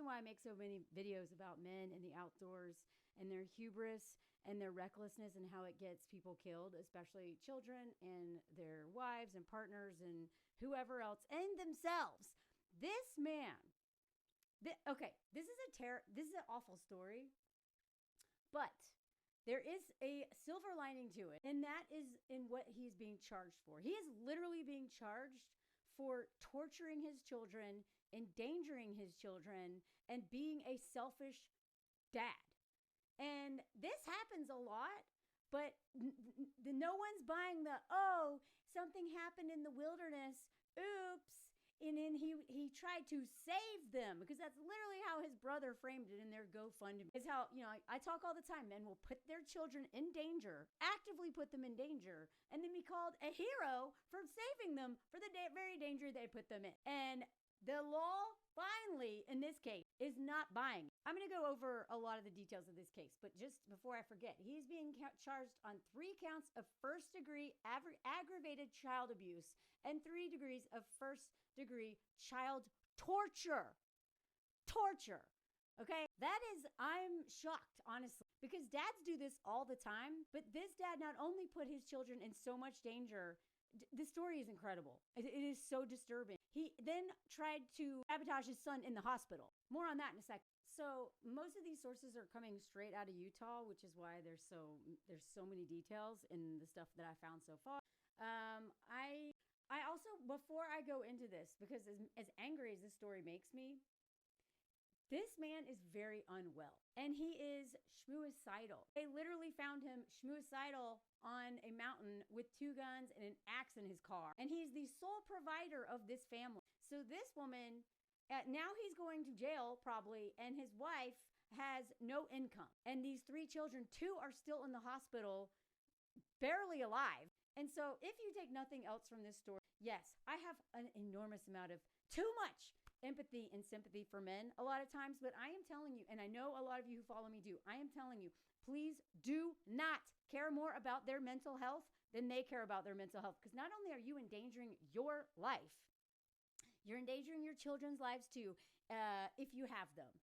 why I make so many videos about men and the outdoors and their hubris and their recklessness and how it gets people killed, especially children and their wives and partners and whoever else and themselves. This man, this is an awful story, but there is a silver lining to it, and that is in what he's being charged for. He is literally being charged for torturing his children, endangering his children, and being a selfish dad. And this happens a lot, but no one's buying something happened in the wilderness. Oops. And then he tried to save them, because that's literally how his brother framed it in their GoFundMe. Is how, I talk all the time, men will put their children in danger, actively put them in danger, and then be called a hero for saving them for the very danger they put them in. And the law, finally, in this case, is not buying. I'm going to go over a lot of the details of this case, but just before I forget, he's being charged on 3 counts of first-degree aggravated child abuse and 3 degrees of first-degree child torture. Torture. Okay? I'm shocked, honestly, because dads do this all the time, but this dad not only put his children in so much danger. This story is incredible. It is so disturbing. He then tried to sabotage his son in the hospital. More on that in a second. So most of these sources are coming straight out of Utah, which is why there's so many details in the stuff that I found so far. I also, before I go into this, because as angry as this story makes me, this man is very unwell, and he is schmuicidal. They literally found him schmuicidal on a mountain with 2 guns and an axe in his car. And he's the sole provider of this family. So this woman, now he's going to jail probably, and his wife has no income. And these 3 children, 2 are still in the hospital, barely alive. And so if you take nothing else from this story, yes, I have an enormous amount of too much empathy and sympathy for men a lot of times, but I am telling you, and I know a lot of you who follow me do, I am telling you, please do not care more about their mental health than they care about their mental health. Because not only are you endangering your life, you're endangering your children's lives too, if you have them.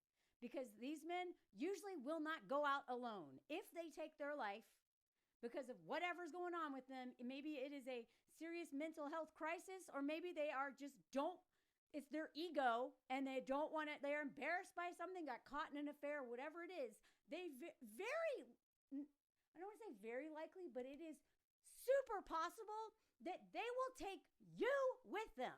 Because these men usually will not go out alone. If they take their life because of whatever's going on with them, maybe it is a serious mental health crisis, or maybe they are it's their ego and they don't want it. They're embarrassed by something, got caught in an affair, whatever it is. They I don't want to say very likely, but it is super possible that they will take you with them.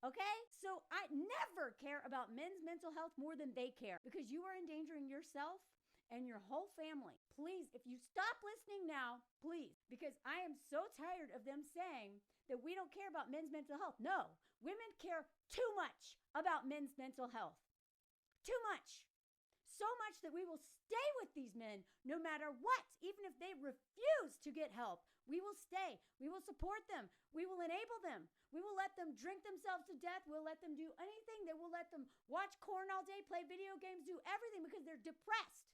Okay? So I never care about men's mental health more than they care, because you are endangering yourself and your whole family. Please, if you stop listening now, please, because I am so tired of them saying that we don't care about men's mental health. No, women care too much about men's mental health. Too much. So much that we will stay with these men no matter what. Even if they refuse to get help, we will stay. We will support them. We will enable them. We will let them drink themselves to death. We'll let them do anything. They will let them watch porn all day, play video games, do everything, because they're depressed.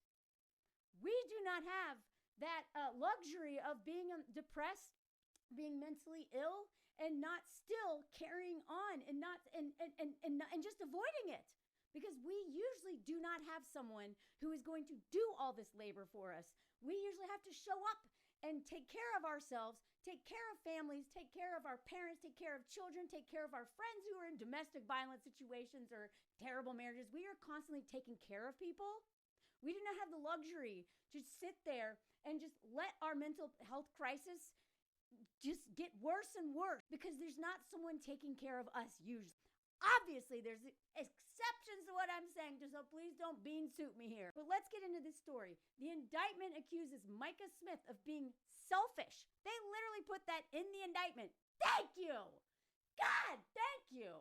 We do not have that luxury of being depressed, being mentally ill, and not still carrying on and just avoiding it. Because we usually do not have someone who is going to do all this labor for us. We usually have to show up and take care of ourselves, take care of families, take care of our parents, take care of children, take care of our friends who are in domestic violence situations or terrible marriages. We are constantly taking care of people. We do not have the luxury to sit there and just let our mental health crisis just get worse and worse, because there's not someone taking care of us usually. Obviously, there's exceptions to what I'm saying, so please don't bean soup me here. But let's get into this story. The indictment accuses Micah Smith of being selfish. They literally put that in the indictment. Thank you. God, thank you.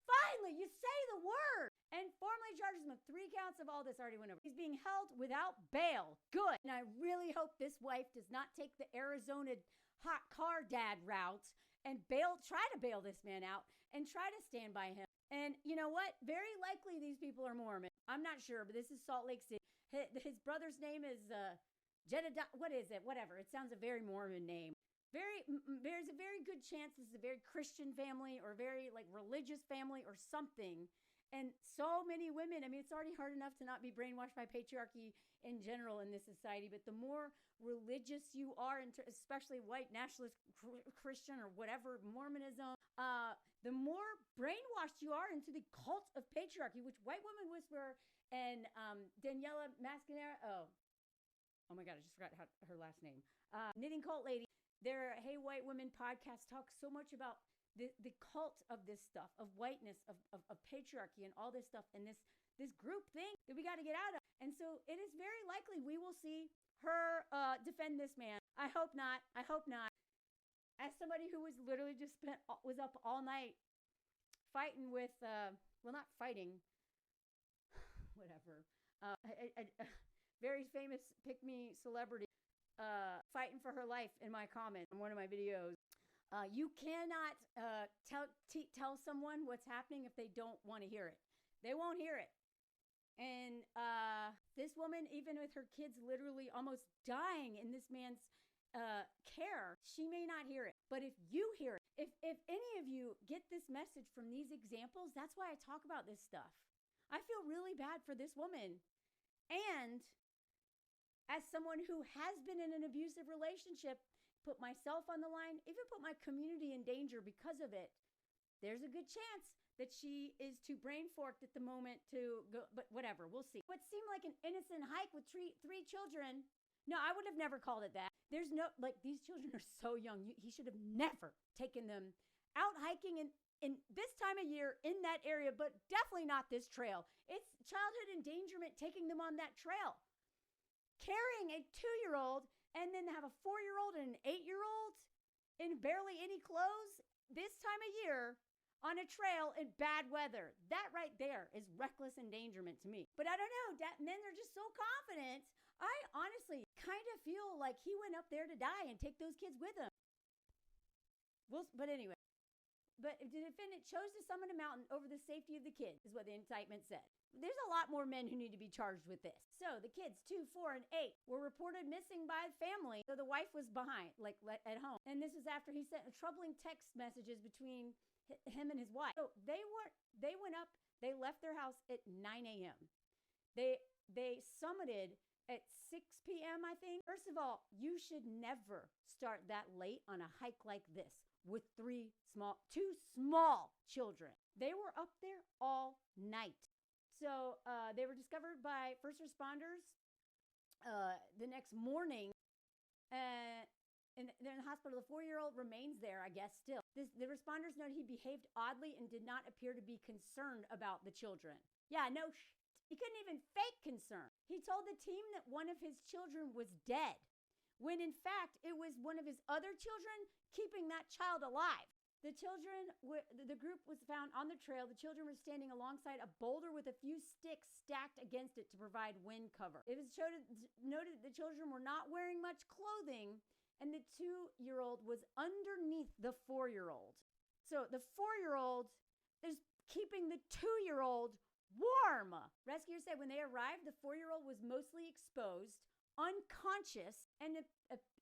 Finally, you say the word. And formally charges him with 3 counts of all this. Already went over. He's being held without bail. Good. And I really hope this wife does not take the Arizona hot car dad route and try to bail this man out and try to stand by him. And you know what? Very likely these people are Mormon. I'm not sure, but this is Salt Lake City. His brother's name is Jedediah. What is it? Whatever. It sounds a very Mormon name. There's a very good chance this is a very Christian family or very religious family or something. And so many women, I mean, it's already hard enough to not be brainwashed by patriarchy in general in this society, but the more religious you are, especially white nationalist Christian or whatever, Mormonism, the more brainwashed you are into the cult of patriarchy, which White Woman Whisperer and Daniela Mascanera, oh my God, I just forgot her last name. Knitting Cult Lady, their Hey White Women podcast talks so much about the cult of this stuff, of whiteness, of patriarchy and all this stuff, and this group thing that we got to get out of. And so it is very likely we will see her defend this man. I hope not. I hope not. As somebody who was literally was up all night fighting with, well, not fighting, whatever, a very famous pick-me celebrity fighting for her life in my comment in one of my videos. You cannot tell someone what's happening if they don't want to hear it. They won't hear it. And this woman, even with her kids literally almost dying in this man's care, she may not hear it. But if you hear it, if any of you get this message from these examples, that's why I talk about this stuff. I feel really bad for this woman. And as someone who has been in an abusive relationship, put myself on the line, even put my community in danger because of it, there's a good chance that she is too brain forked at the moment to go, but whatever, we'll see. What seemed like an innocent hike with three children, no, I would have never called it that. There's no, like, these children are so young. He should have never taken them out hiking in this time of year in that area, but definitely not this trail. It's childhood endangerment taking them on that trail. Carrying a 2-year-old and then have a 4-year-old and an 8-year-old in barely any clothes this time of year on a trail in bad weather. That right there is reckless endangerment to me. But I don't know, men are just so confident. I honestly kind of feel like he went up there to die and take those kids with him. But anyway. But the defendant chose to summon a mountain over the safety of the kids, is what the indictment said. There's a lot more men who need to be charged with this. So the kids, 2, 4, and 8, were reported missing by the family. So the wife was behind, at home. And this was after he sent troubling text messages between him and his wife. So they went up, they left their house at 9 a.m. They summited at 6 p.m., I think. First of all, you should never start that late on a hike like this with two small children. They were up there all night. So they were discovered by first responders the next morning. And they're in the hospital. The 4-year-old remains there, I guess, still. The responders noted he behaved oddly and did not appear to be concerned about the children. Yeah, no he couldn't even fake concern. He told the team that one of his children was dead, when in fact it was one of his other children keeping that child alive. The group was found on the trail. The children were standing alongside a boulder with a few sticks stacked against it to provide wind cover. It was noted that the children were not wearing much clothing, and the 2-year-old was underneath the 4-year-old. So the 4-year-old is keeping the 2-year-old warm. Rescuers said when they arrived, the 4-year-old was mostly exposed, unconscious, and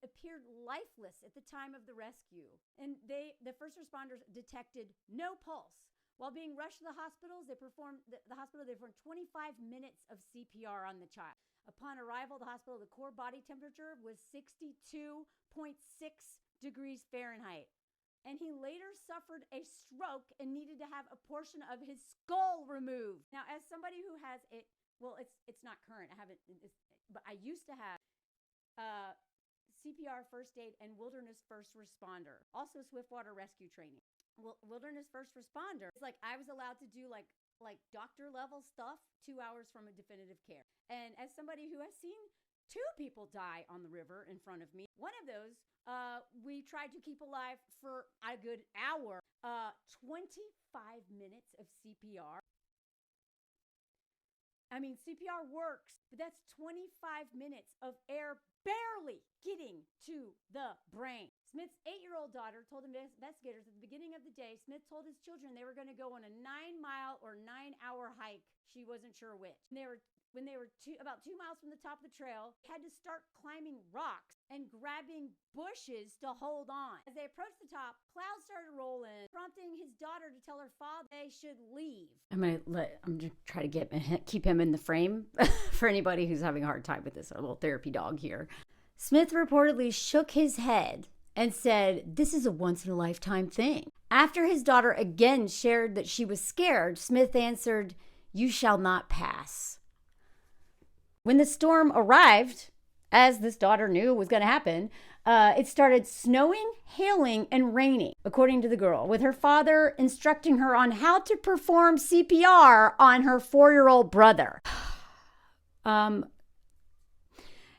appeared lifeless at the time of the rescue. And the first responders detected no pulse. While being rushed to the hospitals, they performed 25 minutes of CPR on the child. Upon arrival at the hospital, the core body temperature was 62.6 degrees Fahrenheit. And he later suffered a stroke and needed to have a portion of his skull removed. Now, as somebody who has it, well, it's not current. I haven't, but I used to have CPR, first aid, and wilderness first responder. Also swiftwater rescue training. Wilderness first responder. It's like I was allowed to do like doctor level stuff 2 hours from a definitive care. And as somebody who has seen 2 people die on the river in front of me, one of those we tried to keep alive for a good hour. 25 minutes of CPR. I mean, CPR works, but that's 25 minutes of air barely getting to the brain. Smith's 8-year-old daughter told investigators at the beginning of the day, Smith told his children they were going to go on a 9-mile or 9-hour hike. She wasn't sure which. When they were about 2 miles from the top of the trail, had to start climbing rocks and grabbing bushes to hold on. As they approached the top, clouds started to roll in, prompting his daughter to tell her father they should leave. I'm gonna try to keep him in the frame for anybody who's having a hard time with this. Our little therapy dog here. Smith reportedly shook his head and said, "This is a once-in-a-lifetime thing." After his daughter again shared that she was scared, Smith answered, "You shall not pass." When the storm arrived, as this daughter knew was going to happen, it started snowing, hailing, and raining, according to the girl, with her father instructing her on how to perform CPR on her 4-year-old brother.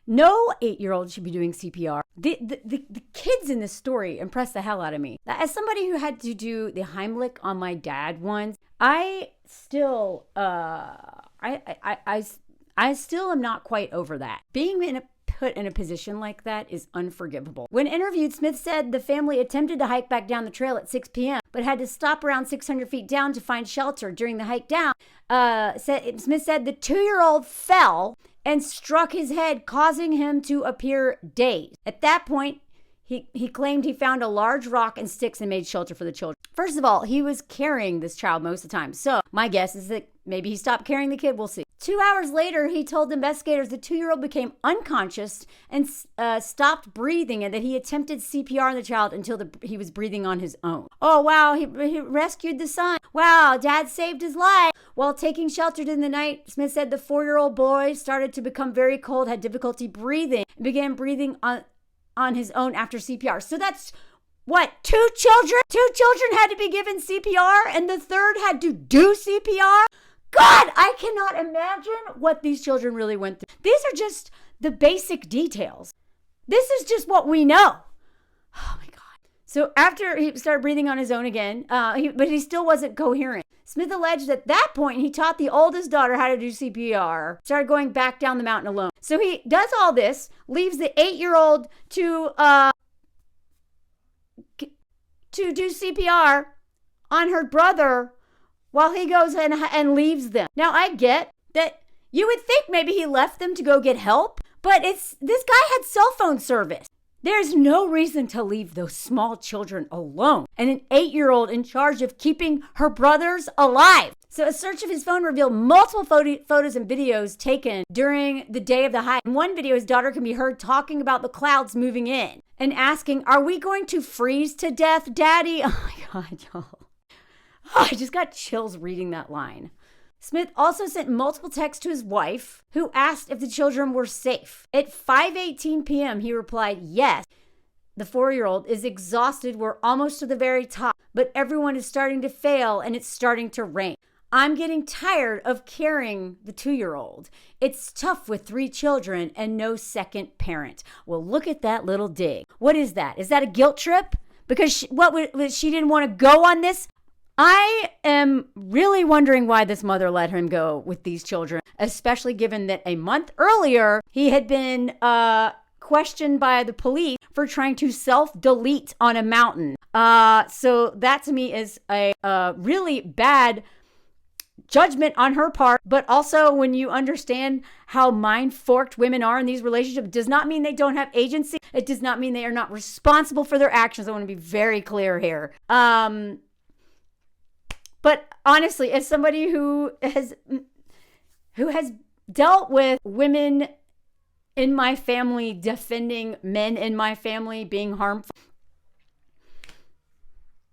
No 8-year-old should be doing CPR. The kids in this story impressed the hell out of me. As somebody who had to do the Heimlich on my dad once, I still am not quite over that. Being put in a position like that is unforgivable. When interviewed, Smith said the family attempted to hike back down the trail at 6 p.m., but had to stop around 600 feet down to find shelter. During the hike down, Smith said the 2-year-old fell and struck his head, causing him to appear dazed. At that point, he claimed he found a large rock and sticks and made shelter for the children. First of all, he was carrying this child most of the time. So my guess is that maybe he stopped carrying the kid. We'll see. 2 hours later, he told investigators the 2-year-old became unconscious and stopped breathing, and that he attempted CPR on the child until he was breathing on his own. Oh, wow, he rescued the son. Wow, dad saved his life. While taking shelter in the night, Smith said the 4-year-old boy started to become very cold, had difficulty breathing, and began breathing on his own after CPR. So that's what, 2 children? 2 children had to be given CPR, and the third had to do CPR? God, I cannot imagine what these children really went through. These are just the basic details. This is just what we know. Oh my God. So after he started breathing on his own again, but he still wasn't coherent. Smith alleged at that point he taught the oldest daughter how to do CPR, started going back down the mountain alone. So he does all this, leaves the 8-year-old to do CPR on her brother while he goes and leaves them. Now, I get that you would think maybe he left them to go get help, but this guy had cell phone service. There's no reason to leave those small children alone and an 8-year-old in charge of keeping her brothers alive. So a search of his phone revealed multiple photos and videos taken during the day of the hike. In one video, his daughter can be heard talking about the clouds moving in and asking, "Are we going to freeze to death, Daddy?" Oh my God, y'all. Oh, I just got chills reading that line. Smith also sent multiple texts to his wife, who asked if the children were safe. At 5:18 p.m., he replied, "Yes, the 4-year-old is exhausted. We're almost to the very top, but everyone is starting to fail and it's starting to rain. I'm getting tired of carrying the 2-year-old. It's tough with 3 children and no second parent." Well, look at that little dig. What is that? Is that a guilt trip? Because she didn't want to go on this? I am really wondering why this mother let him go with these children, especially given that a month earlier, he had been questioned by the police for trying to self-delete on a mountain. So that to me is a really bad judgment on her part. But also when you understand how mind-forked women are in these relationships, it does not mean they don't have agency. It does not mean they are not responsible for their actions. I want to be very clear here. But honestly, as somebody who has dealt with women in my family defending men in my family being harmful,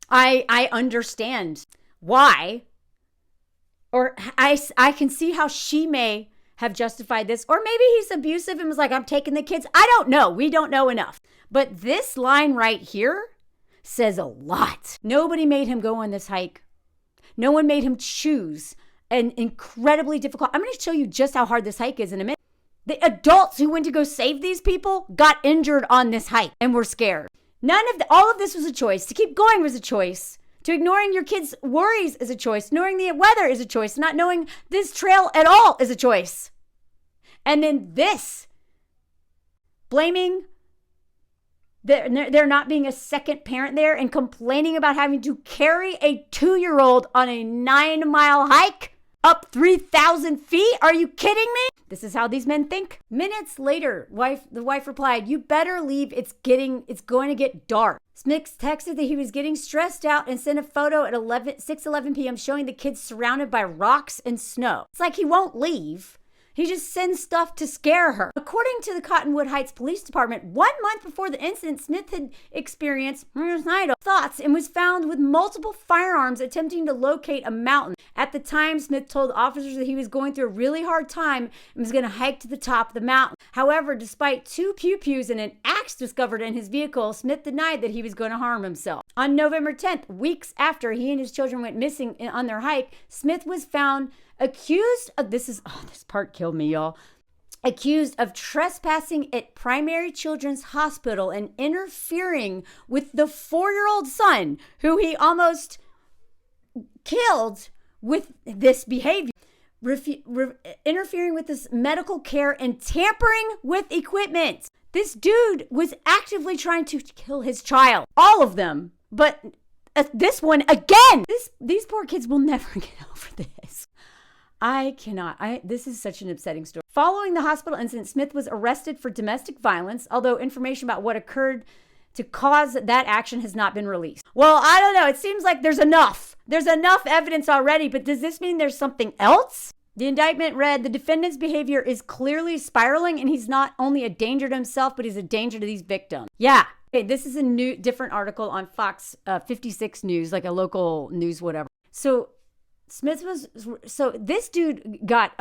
I understand why, or I can see how she may have justified this, or maybe he's abusive and was like, "I'm taking the kids." I don't know. We don't know enough. But this line right here says a lot. Nobody made him go on this hike. No one made him choose an incredibly difficult. I'm going to show you just how hard this hike is in a minute. The adults who went to go save these people got injured on this hike and were scared. All of this was a choice. To keep going was a choice. To ignoring your kids' worries is a choice. Knowing the weather is a choice. Not knowing this trail at all is a choice. And then this, blaming They're not being a second parent there and complaining about having to carry a 2-year-old on a 9-mile hike up 3,000 feet? Are you kidding me? This is how these men think. Minutes later, the wife replied, "You better leave. It's going to get dark." Smith texted that he was getting stressed out and sent a photo at 6:11 p.m. showing the kids surrounded by rocks and snow. It's like he won't leave. He just sends stuff to scare her. According to the Cottonwood Heights Police Department, 1 month before the incident, Smith had experienced thoughts and was found with multiple firearms attempting to locate a mountain. At the time, Smith told officers that he was going through a really hard time and was going to hike to the top of the mountain. However, despite 2 pew-pews and an axe discovered in his vehicle, Smith denied that he was going to harm himself. On November 10th, weeks after he and his children went missing on their hike, Smith was found accused of, this part killed me, y'all. Accused of trespassing at Primary Children's Hospital and interfering with the 4-year-old son who he almost killed with this behavior. Interfering with this medical care and tampering with equipment. This dude was actively trying to kill his child. All of them. But this one again. These poor kids will never get over this. I cannot. This is such an upsetting story. Following the hospital incident, Smith was arrested for domestic violence, although information about what occurred to cause that action has not been released. Well, I don't know. It seems like there's enough. There's enough evidence already, but does this mean there's something else? The indictment read, the defendant's behavior is clearly spiraling, and he's not only a danger to himself, but he's a danger to these victims. Yeah. Okay, this is a different article on Fox 56 News, like a local news, whatever. So this dude got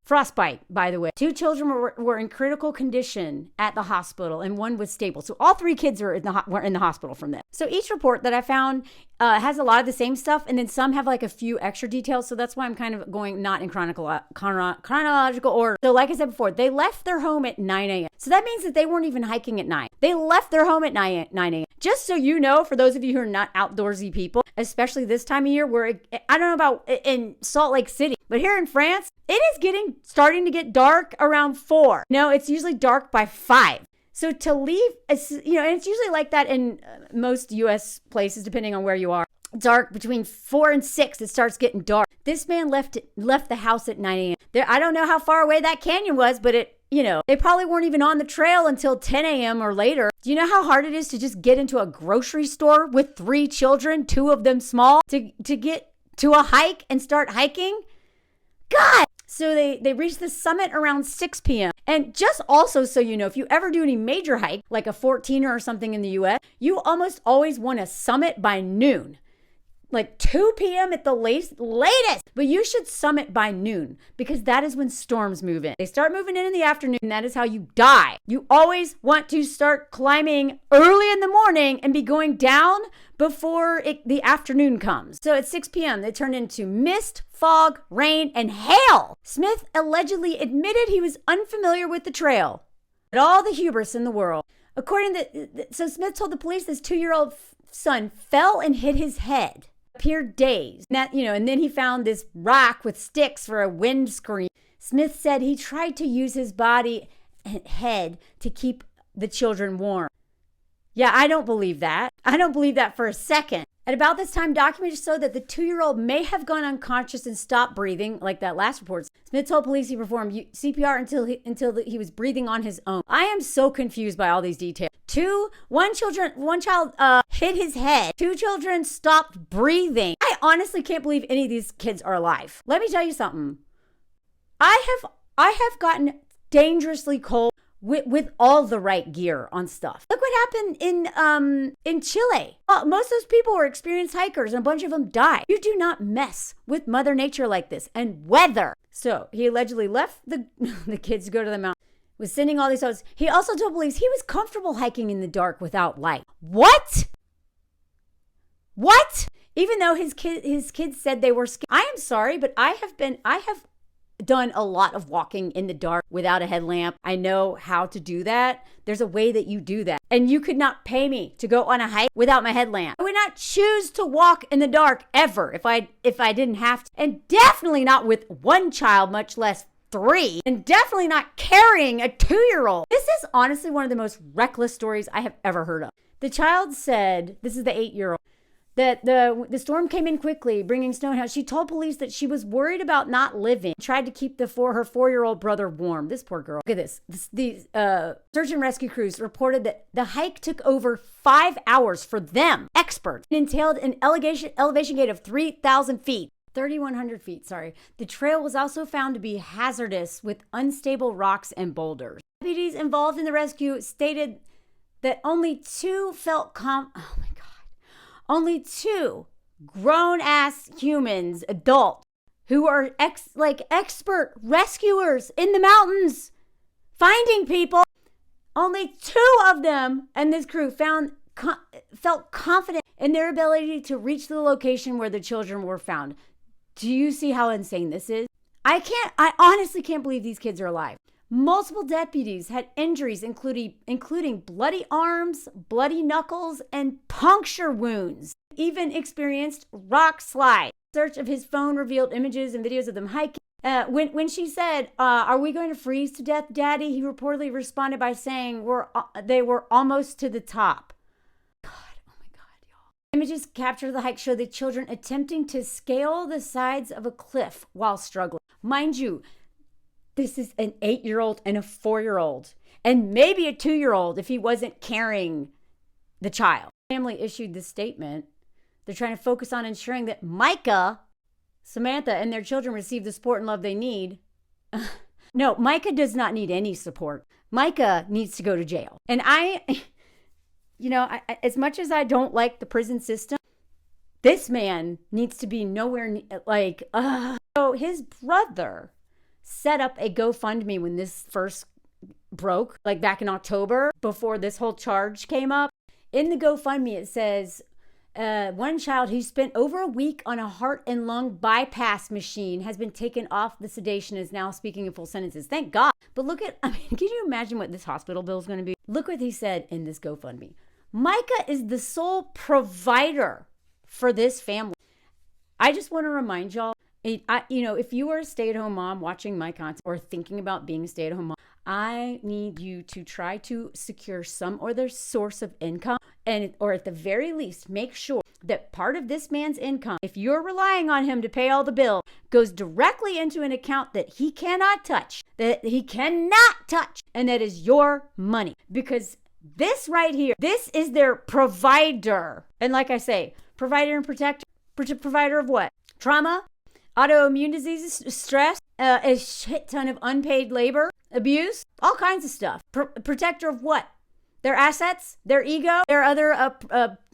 frostbite, by the way. 2 children were in critical condition at the hospital, and 1 was stable. So all 3 kids were in the hospital from this. So each report that I found has a lot of the same stuff, and then some have like a few extra details. So that's why I'm kind of going not in chronological order. So like I said before, they left their home at 9 a.m. So that means that they weren't even hiking at 9. They left their home at 9 a.m. Just so you know, for those of you who are not outdoorsy people, especially this time of year where I don't know about in Salt Lake City, but here in France, it is starting to get dark around 4. No, it's usually dark by 5. So to leave, and it's usually like that in most U.S. places, depending on where you are. Dark between 4 and 6, it starts getting dark. This man left the house at 9 a.m. I don't know how far away that canyon was, but they probably weren't even on the trail until 10 a.m. or later. Do you know how hard it is to just get into a grocery store with 3 children, 2 of them small, to get to a hike and start hiking? God! So they reached the summit around 6 p.m. And just also so you know, if you ever do any major hike, like a 14er or something in the U.S., you almost always want to summit by noon. Like 2 p.m. at the latest. But you should summit by noon because that is when storms move in. They start moving in the afternoon. And that is how you die. You always want to start climbing early in the morning and be going down before the afternoon comes. So at 6 p.m., they turned into mist, fog, rain, and hail. Smith allegedly admitted he was unfamiliar with the trail. But all the hubris in the world. So Smith told the police this 2-year-old son fell and hit his head. Appeared dazed. And then he found this rock with sticks for a windscreen. Smith said he tried to use his body and head to keep the children warm. Yeah, I don't believe that. I don't believe that for a second. At about this time, documents show that the 2-year-old may have gone unconscious and stopped breathing, like that last report. Smith told police he performed CPR until he was breathing on his own. I am so confused by all these details. One child hit his head. 2 children stopped breathing. I honestly can't believe any of these kids are alive. Let me tell you something. I have gotten dangerously cold with all the right gear on stuff. Look what happened in Chile. Most of those were experienced hikers and a bunch of them died. You do not mess with Mother Nature like this and weather. So he allegedly left the kids to go to the mountain, was sending all these photos. He also told police he was comfortable hiking in the dark without light. What? Even though his kids said they were scared. I am sorry, but I have done a lot of walking in the dark without a headlamp. I know how to do that. There's a way that you do that. And you could not pay me to go on a hike without my headlamp. I would not choose to walk in the dark ever if I didn't have to. And definitely not with 1 child, much less 3 and definitely not carrying a 2-year-old. This is honestly one of the most reckless stories I have ever heard of. The child said, this is the 8-year-old, that the storm came in quickly, bringing snow and hail. She told police that she was worried about not living, tried to keep her 4-year-old brother warm. This poor girl. Look at this. The search and rescue crews reported that the hike took over 5 hours for them, experts. It entailed an elevation gate of 3,000 feet. 3,100 feet, sorry. The trail was also found to be hazardous with unstable rocks and boulders. Deputies involved in the rescue stated that only 2 only 2 grown-ass humans, adults, who are expert rescuers in the mountains, finding people. Only 2 of them and this crew felt confident in their ability to reach the location where the children were found. Do you see how insane this is? I honestly can't believe these kids are alive. Multiple deputies had injuries, including bloody arms, bloody knuckles, and puncture wounds. Even experienced rock slide. Search of his phone revealed images and videos of them hiking. When she said, "Are we going to freeze to death, Daddy?" he reportedly responded by saying, "They were almost to the top." God, oh my God, y'all. Images captured the hike show the children attempting to scale the sides of a cliff while struggling. Mind you, this is an 8-year-old and a 4-year-old, and maybe a 2-year-old if he wasn't carrying the child. The family issued this statement. They're trying to focus on ensuring that Micah, Samantha, and their children receive the support and love they need. No, Micah does not need any support. Micah needs to go to jail. And as much as I don't like the prison system, this man needs to be nowhere So his brother set up a GoFundMe when this first broke, like back in October, before this whole charge came up. In the GoFundMe, it says, one child who spent over a week on a heart and lung bypass machine has been taken off the sedation and is now speaking in full sentences. Thank God. But can you imagine what this hospital bill is going to be? Look what he said in this GoFundMe. Micah is the sole provider for this family. I just want to remind y'all, if you are a stay-at-home mom watching my content or thinking about being a stay-at-home mom, I need you to try to secure some other source of income, or at the very least, make sure that part of this man's income, if you're relying on him to pay all the bills, goes directly into an account that he cannot touch, and that is your money. Because this right here, this is their provider. And like I say, provider and protector, provider of what? Trauma? Autoimmune diseases, stress, a shit ton of unpaid labor, abuse, all kinds of stuff. Protector of what? Their assets, their ego, their other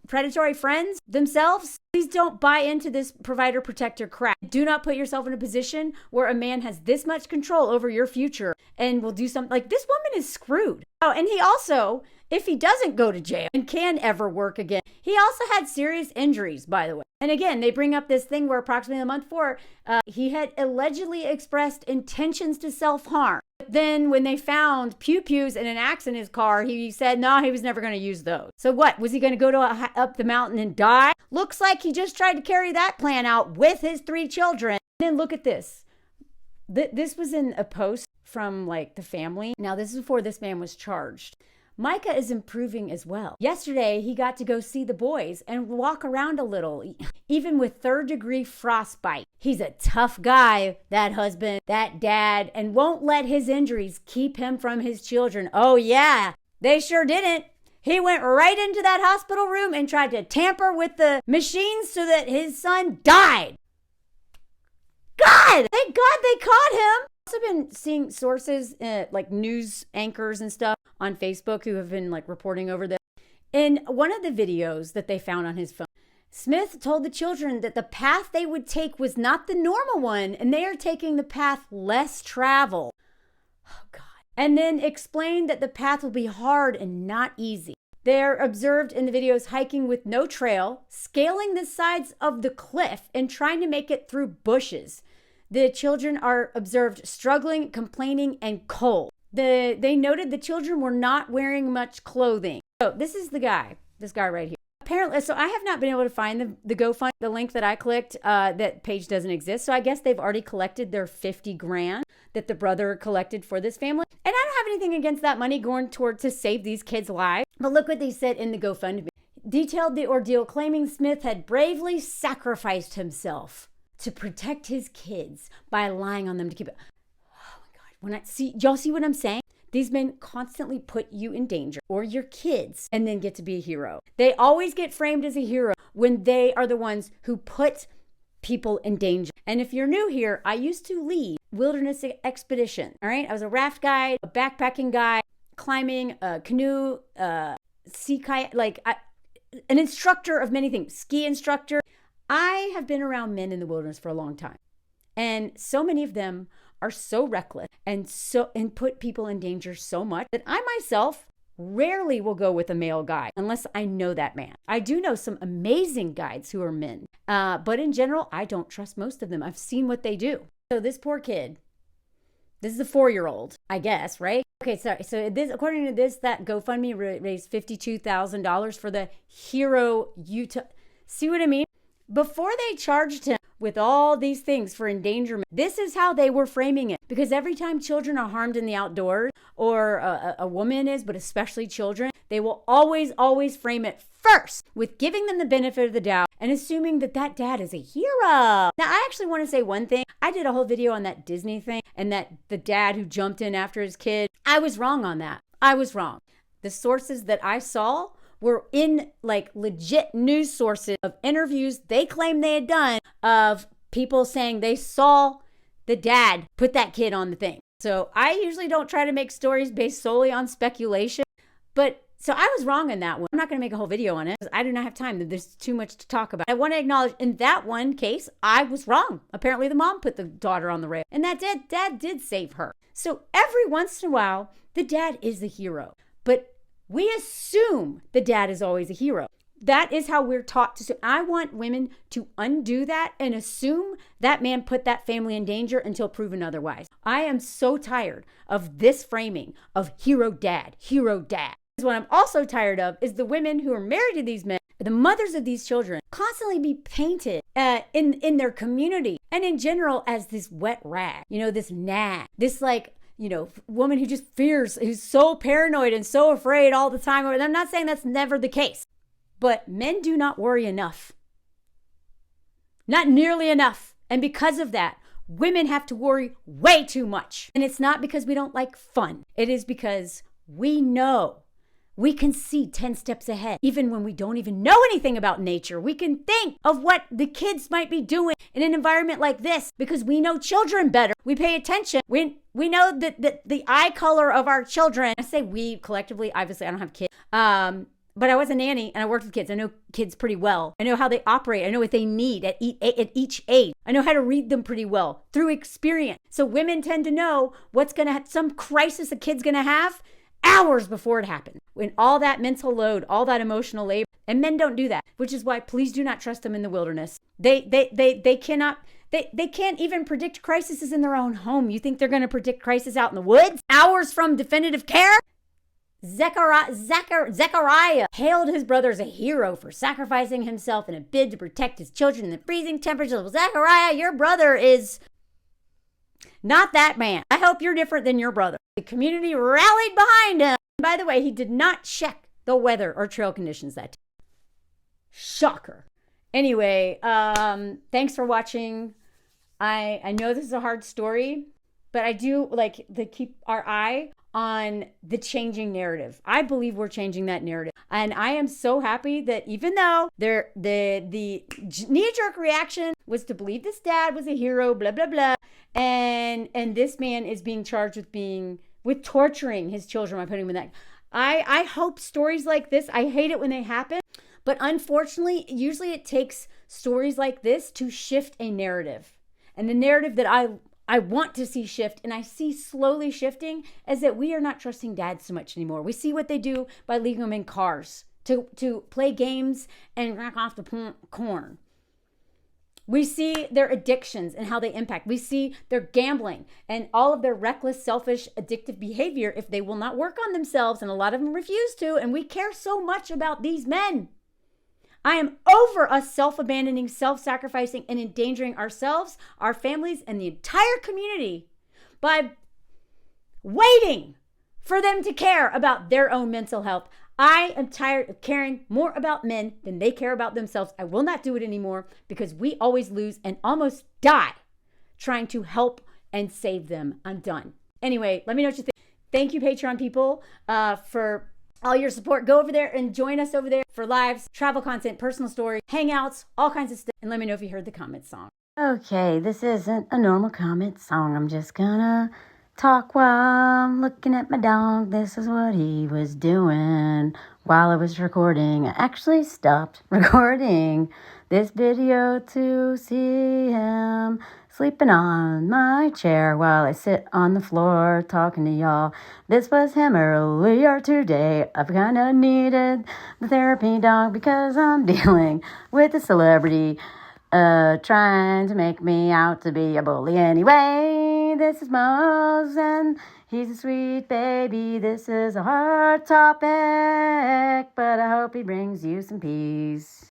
predatory friends, themselves. Please don't buy into this provider protector crap. Do not put yourself in a position where a man has this much control over your future and will do something like this. Woman is screwed. Oh, and he also, if he doesn't go to jail and can ever work again, he also had serious injuries, by the way. And again, they bring up this thing where approximately a month before, he had allegedly expressed intentions to self-harm. But then when they found pew-pews and an axe in his car, he said, no, he was never going to use those. So what? Was he going to go up the mountain and die? Looks like he just tried to carry that plan out with his 3 children. And then look at this. This was in a post from the family. Now, this is before this man was charged. Micah is improving as well. Yesterday, he got to go see the boys and walk around a little, even with 3rd-degree frostbite. He's a tough guy, that husband, that dad, and won't let his injuries keep him from his children. Oh, yeah, they sure didn't. He went right into that hospital room and tried to tamper with the machines so that his son died. God! Thank God they caught him. I've also been seeing sources, news anchors and stuff on Facebook who have been reporting over this. In one of the videos that they found on his phone, Smith told the children that the path they would take was not the normal one, and they are taking the path less traveled. Oh, God. And then explained that the path will be hard and not easy. They're observed in the videos hiking with no trail, scaling the sides of the cliff, and trying to make it through bushes. The children are observed struggling, complaining, and cold. They noted the children were not wearing much clothing. So this is this guy right here. Apparently, so I have not been able to find the GoFundMe, the link that I clicked, that page doesn't exist. So I guess they've already collected their $50,000 that the brother collected for this family. And I don't have anything against that money going toward to save these kids' lives. But look what they said in the GoFundMe. Detailed the ordeal, claiming Smith had bravely sacrificed himself to protect his kids by lying on them to keep it. Oh my God. Y'all see what I'm saying? These men constantly put you in danger or your kids and then get to be a hero. They always get framed as a hero when they are the ones who put people in danger. And if you're new here, I used to lead wilderness expedition. All right. I was a raft guide, a backpacking guide, climbing, a canoe, sea kayak, an instructor of many things, ski instructor. I have been around men in the wilderness for a long time. And so many of them are so reckless and put people in danger so much that I myself rarely will go with a male guide unless I know that man. I do know some amazing guides who are men, but in general, I don't trust most of them. I've seen what they do. So this poor kid, this is a 4-year-old, I guess, right? Okay, sorry. So this, according to this, that GoFundMe raised $52,000 for the hero Utah. See what I mean? Before they charged him with all these things for endangerment, this is how they were framing it. Because every time children are harmed in the outdoors, or a woman is, but especially children, they will always frame it first with giving them the benefit of the doubt and assuming that dad is a hero. Now, I actually want to say one thing. I did a whole video on that Disney thing and that the dad who jumped in after his kid. I was wrong on that. I was wrong. The sources that I saw were in legit news sources of interviews they claimed they had done of people saying they saw the dad put that kid on the thing. So I usually don't try to make stories based solely on speculation, but so I was wrong in that one. I'm not going to make a whole video on it because I do not have time. There's too much to talk about. I want to acknowledge in that one case, I was wrong. Apparently the mom put the daughter on the rail and dad did save her. So every once in a while, the dad is the hero, but we assume the dad is always a hero. That is how we're taught to. So I want women to undo that and assume that man put that family in danger until proven otherwise. I am so tired of this framing of hero dad, hero dad. What I'm also tired of is the women who are married to these men, the mothers of these children, constantly be painted in their community and in general as this wet rag, this nag, this woman who just fears, who's so paranoid and so afraid all the time. And I'm not saying that's never the case, but men do not worry enough. Not nearly enough. And because of that, women have to worry way too much. And it's not because we don't like fun. It is because we know. We can see 10 steps ahead. Even when we don't even know anything about nature, we can think of what the kids might be doing in an environment like this because we know children better. We pay attention. We know that the eye color of our children. I say we collectively, obviously I don't have kids. But I was a nanny and I worked with kids. I know kids pretty well. I know how they operate. I know what they need at each age. I know how to read them pretty well through experience. So women tend to know what's going to some crisis a kid's going to have hours before it happens. When all that mental load, all that emotional labor, and men don't do that, which is why please do not trust them in the wilderness. They cannot. They can't even predict crises in their own home. You think they're going to predict crisis out in the woods? Hours from definitive care? Zechariah hailed his brother as a hero for sacrificing himself in a bid to protect his children in the freezing temperatures. Well, Zechariah, your brother is not that man. I hope you're different than your brother. The community rallied behind him. By the way, he did not check the weather or trail conditions that day. Shocker. Anyway, thanks for watching. I know this is a hard story, but I do like to keep our eye on the changing narrative. I believe we're changing that narrative. And I am so happy that even though the knee-jerk reaction was to believe this dad was a hero, blah, blah, blah, and this man is being charged with torturing his children by putting them in that. I hope stories like this, I hate it when they happen, but unfortunately, usually it takes stories like this to shift a narrative. And the narrative that I want to see shift, and I see slowly shifting, is that we are not trusting dads so much anymore. We see what they do by leaving them in cars to play games and rack off the corn. We see their addictions and how they impact. We see their gambling and all of their reckless, selfish, addictive behavior if they will not work on themselves, and a lot of them refuse to, and we care so much about these men. I am over us self-abandoning, self-sacrificing, and endangering ourselves, our families, and the entire community by waiting for them to care about their own mental health. I am tired of caring more about men than they care about themselves. I will not do it anymore because we always lose and almost die trying to help and save them. I'm done. Anyway, let me know what you think. Thank you, Patreon people, for all your support. Go over there and join us over there for lives, travel content, personal stories, hangouts, all kinds of stuff. And let me know if you heard the comment song. Okay, this isn't a normal comment song. I'm just gonna talk while I'm looking at my dog. This is what he was doing while I was recording. I actually stopped recording this video to see him sleeping on my chair while I sit on the floor talking to y'all. This was him earlier today. I've kind of needed the therapy dog because I'm dealing with a celebrity trying to make me out to be a bully. Anyway, this is Mose, and he's a sweet baby. This is a hard topic, but I hope he brings you some peace.